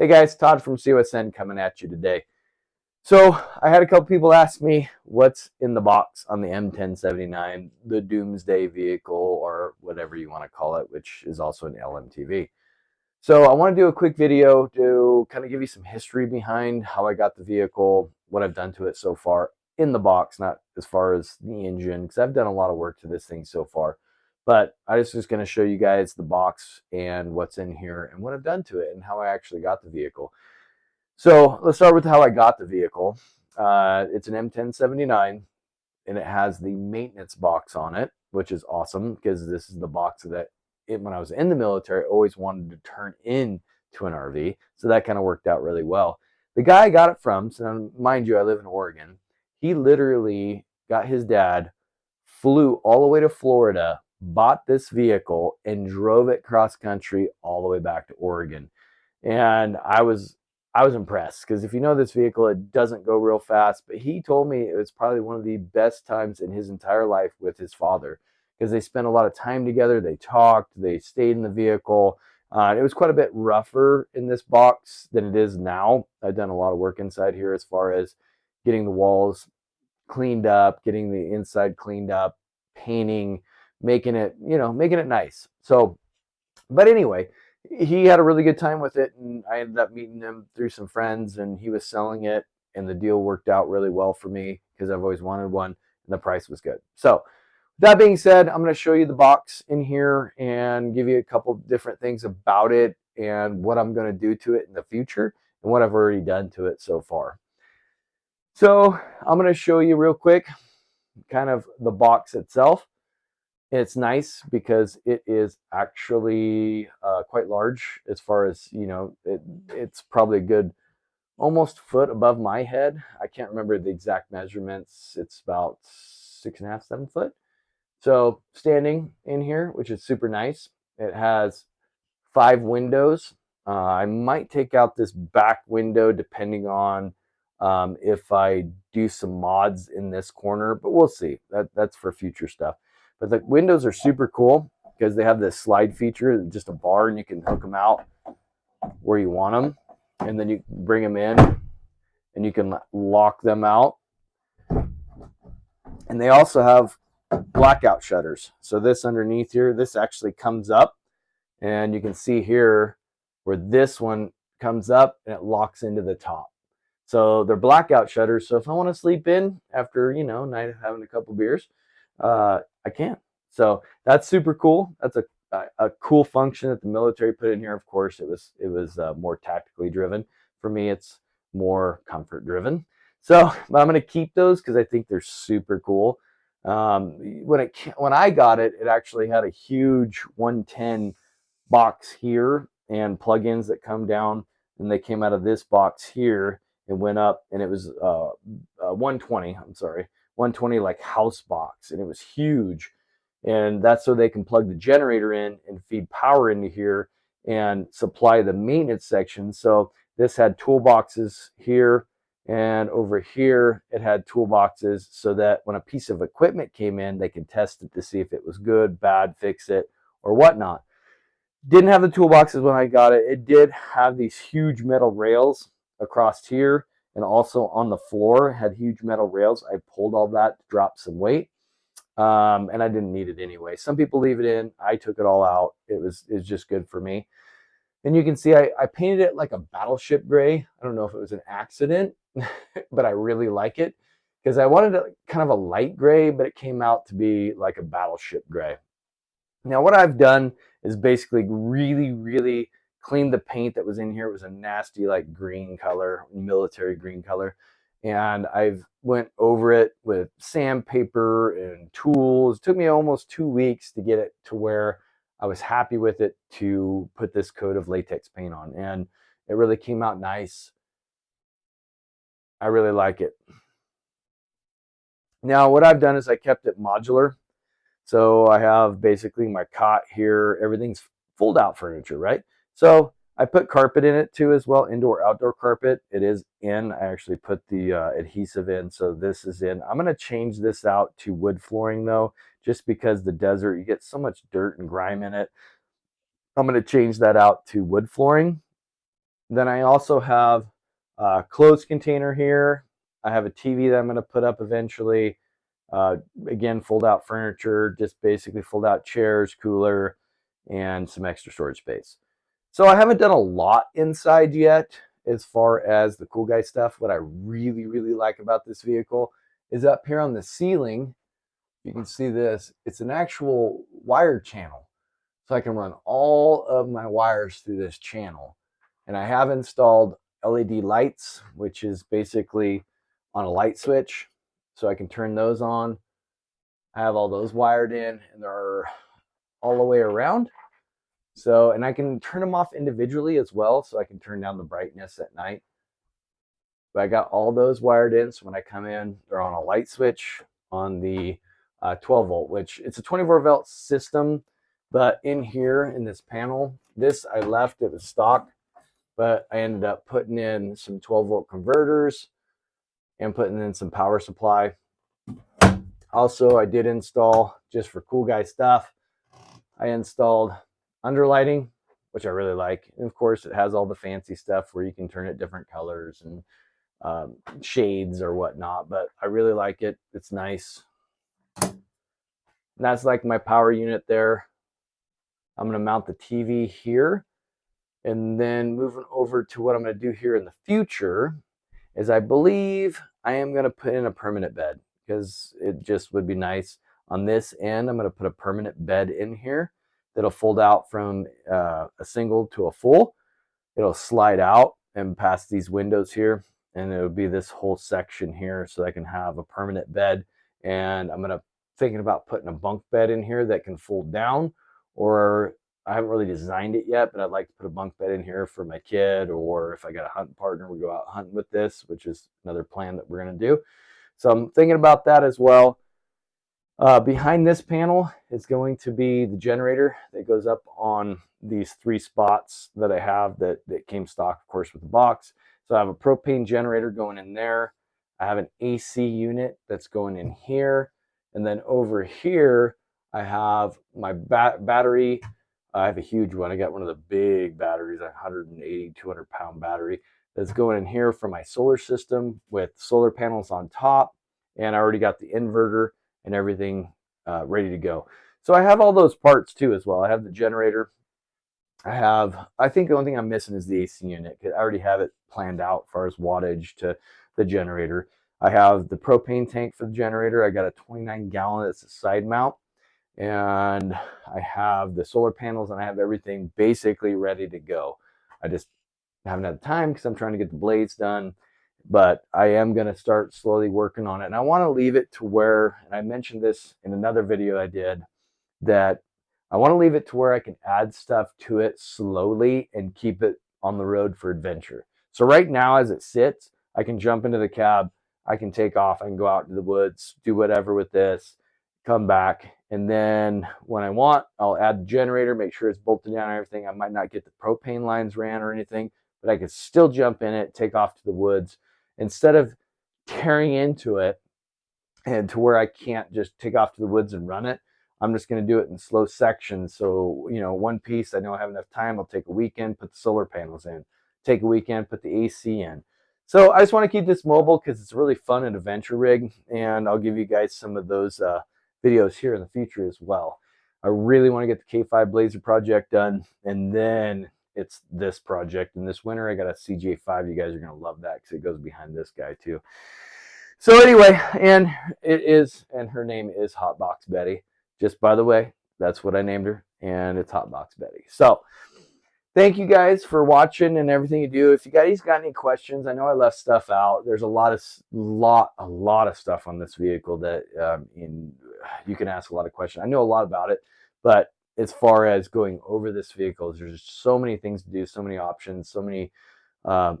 Hey guys, Todd from COSN coming at you today. So I had a couple people ask me what's in the box on the M1079, the Doomsday vehicle, or whatever you want to call it, which is also an LMTV. So I want to do a quick video to kind of give you some history behind how I got the vehicle, what I've done to it so far in the box, not as far as the engine, because I've done a lot of work to this thing so far. But I just going to show you guys the box and what's in here and what I've done to it and how I actually got the vehicle. So let's start with how I got the vehicle. It's an M1079 and it has the maintenance box on it, which is awesome because this is the box that when I was in the military, I always wanted to turn into an RV. So that kind of worked out really well. The guy I got it from, so mind you, I live in Oregon. He literally got his dad, flew all the way to Florida, bought this vehicle, and drove it cross country all the way back to Oregon. And I was impressed because if you know this vehicle, it doesn't go real fast. But he told me it was probably one of the best times in his entire life with his father because they spent a lot of time together. They talked, they stayed in the vehicle. It was quite a bit rougher in this box than it is now. I've done a lot of work inside here as far as getting the walls cleaned up, getting the inside cleaned up, painting, making it nice. So, but anyway, he had a really good time with it, and I ended up meeting him through some friends, and he was selling it, and the deal worked out really well for me because I've always wanted one, and the price was good. So that being said, I'm going to show you the box in here and give you a couple different things about it and what I'm going to do to it in the future and what I've already done to it so far. So I'm going to show you real quick kind of the box itself. It's nice because it is actually quite large as far as, it's probably a good almost foot above my head. I can't remember the exact measurements. It's about 6.5, 7 foot. So standing in here, which is super nice. It has 5 windows. I might take out this back window depending on if I do some mods in this corner, but we'll see. That's for future stuff. But the windows are super cool because they have this slide feature, just a bar, and you can hook them out where you want them. And then you bring them in and you can lock them out. And they also have blackout shutters. So this underneath here, this actually comes up, and you can see here where this one comes up and it locks into the top. So they're blackout shutters. So if I want to sleep in after, night of having a couple beers, I can. So that's super cool. That's a cool function that the military put in here. Of course, it was more tactically driven. For me, it's more comfort driven. So, but I'm going to keep those because I think they're super cool. When I got it, it actually had a huge 110 box here and plugins that come down, and they came out of this box here and went up, and it was 120. I'm sorry. 120 like house box, and it was huge, and that's so they can plug the generator in and feed power into here and supply the maintenance section. So this had toolboxes here, and over here it had toolboxes so that when a piece of equipment came in, they could test it to see if it was good, bad, fix it, or whatnot. Didn't have the toolboxes when I got it. It did have these huge metal rails across here, and also on the floor had huge metal rails. I pulled all that to drop some weight, and I didn't need it anyway. Some people leave it in. I took it all out. It's just good for me. And you can see I painted it like a battleship gray. I don't know if it was an accident, but I really like it because I wanted it kind of a light gray, but it came out to be like a battleship gray. Now what I've done is basically really, really cleaned the paint that was in here. It was a nasty like green color, military green color. And I've went over it with sandpaper and tools. It took me almost 2 weeks to get it to where I was happy with it to put this coat of latex paint on. And it really came out nice. I really like it. Now what I've done is I kept it modular. So I have basically my cot here, everything's fold out furniture, right? So I put carpet in it too as well, indoor, outdoor carpet. It is in, I actually put the adhesive in, so this is in. I'm gonna change this out to wood flooring though, just because the desert, you get so much dirt and grime in it. I'm gonna change that out to wood flooring. Then I also have a clothes container here. I have a TV that I'm going to put up eventually. Again, fold out furniture, just basically fold out chairs, cooler, and some extra storage space. So I haven't done a lot inside yet as far as the cool guy stuff. What I really, really like about this vehicle is up here on the ceiling, you can see this, it's an actual wire channel. So I can run all of my wires through this channel. And I have installed LED lights, which is basically on a light switch. So I can turn those on. I have all those wired in, and they're all the way around. So, and I can turn them off individually as well. So I can turn down the brightness at night. But I got all those wired in. So when I come in, they're on a light switch on the 12 volt, which it's a 24 volt system. But in here in this panel, this I left, it was stock, but I ended up putting in some 12 volt converters and putting in some power supply. Also, I did install, just for cool guy stuff, I installed underlighting, which I really like. And of course, it has all the fancy stuff where you can turn it different colors and shades or whatnot, but I really like it. It's nice. And that's like my power unit there. I'm going to mount the TV here. And then moving over to what I'm going to do here in the future is I believe I am going to put in a permanent bed, because it just would be nice. On this end, I'm going to put a permanent bed in here that'll fold out from a single to a full. It'll slide out and past these windows here, and it'll be this whole section here, so I can have a permanent bed. And I'm thinking about putting a bunk bed in here that can fold down, or I haven't really designed it yet, but I'd like to put a bunk bed in here for my kid, or if I got a hunting partner, we go out hunting with this, which is another plan that we're going to do. So I'm thinking about that as well. Behind this panel is going to be the generator that goes up on these 3 spots that I have that came stock, of course, with the box. So I have a propane generator going in there. I have an AC unit that's going in here. And then over here, I have my battery. I have a huge one. I got one of the big batteries, a 180, 200 pound battery that's going in here for my solar system with solar panels on top. And I already got the inverter and everything ready to go. So I have all those parts too as well. I have the generator. I think the only thing I'm missing is the AC unit, because I already have it planned out as far as wattage to the generator. I have the propane tank for the generator. I got a 29 gallon, it's a side mount. And I have the solar panels, and I have everything basically ready to go. I just haven't had time because I'm trying to get the blades done, but I am going to start slowly working on it. And I want to leave it to where, and I mentioned this in another video I did, that I want to leave it to where I can add stuff to it slowly and keep it on the road for adventure. So right now, as it sits, I can jump into the cab, I can take off, I can go out to the woods, do whatever with this, come back. And then when I want, I'll add the generator, make sure it's bolted down and everything. I might not get the propane lines ran or anything, but I could still jump in it, take off to the woods, instead of tearing into it and to where I can't just take off to the woods and run it. I'm just going to do it in slow sections. So, one piece, I know I have enough time. I'll take a weekend, put the solar panels in, take a weekend, put the AC in. So I just want to keep this mobile because it's really fun and adventure rig. And I'll give you guys some of those videos here in the future as well. I really want to get the K5 Blazer project done, and then it's this project. And this winter, I got a CJ5. You guys are going to love that because it goes behind this guy too. So anyway, and her name is Hotbox Betty. Just by the way, that's what I named her, and it's Hotbox Betty. So thank you guys for watching and everything you do. If you guys got any questions, I know I left stuff out. There's a lot of stuff on this vehicle that you can ask a lot of questions. I know a lot about it, but as far as going over this vehicle, there's just so many things to do, so many options, so many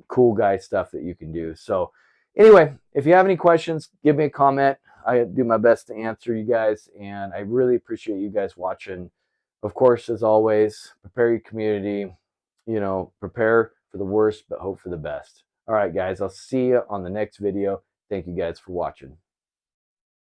cool guy stuff that you can do. So anyway, if you have any questions, give me a comment. I do my best to answer you guys, and I really appreciate you guys watching. Of course, as always, prepare your community. Prepare for the worst, but hope for the best. All right, guys, I'll see you on the next video. Thank you guys for watching.